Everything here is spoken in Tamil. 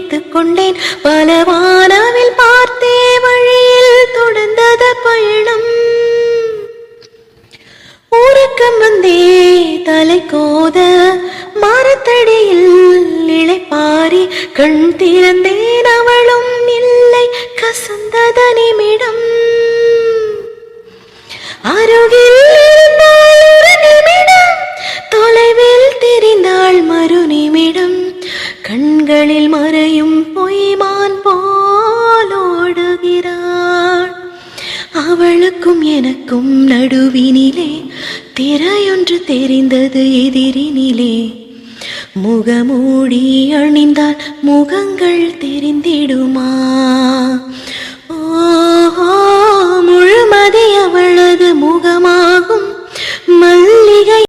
முடித்துக் கொண்டேன். பல வானவில் பார்த்தே வழியில் தொடர்ந்தது பயணம். உறக்கம் வந்தே தலை கோத மரத்தடியில் இளைப்பாரி கண் திறந்தேன். அவளும் இல்லை, கசந்தத நிமிடம். அருகில் இருந்தாள் ஒரு நிமிடம், தொலைவில் தெரிந்தாள் மறு நிமிடம். கண்களில் மறையும் பொய்மான் போலோடுகிறாள். அவளுக்கும் எனக்கும் நடுவினிலே திரையொன்று தெரிந்தது எதிரினிலே. முகமூடி அணிந்தால் முகங்கள் தெரிந்திடுமா? ஓஹோ, முழுமதி அவளது முகமாகும்.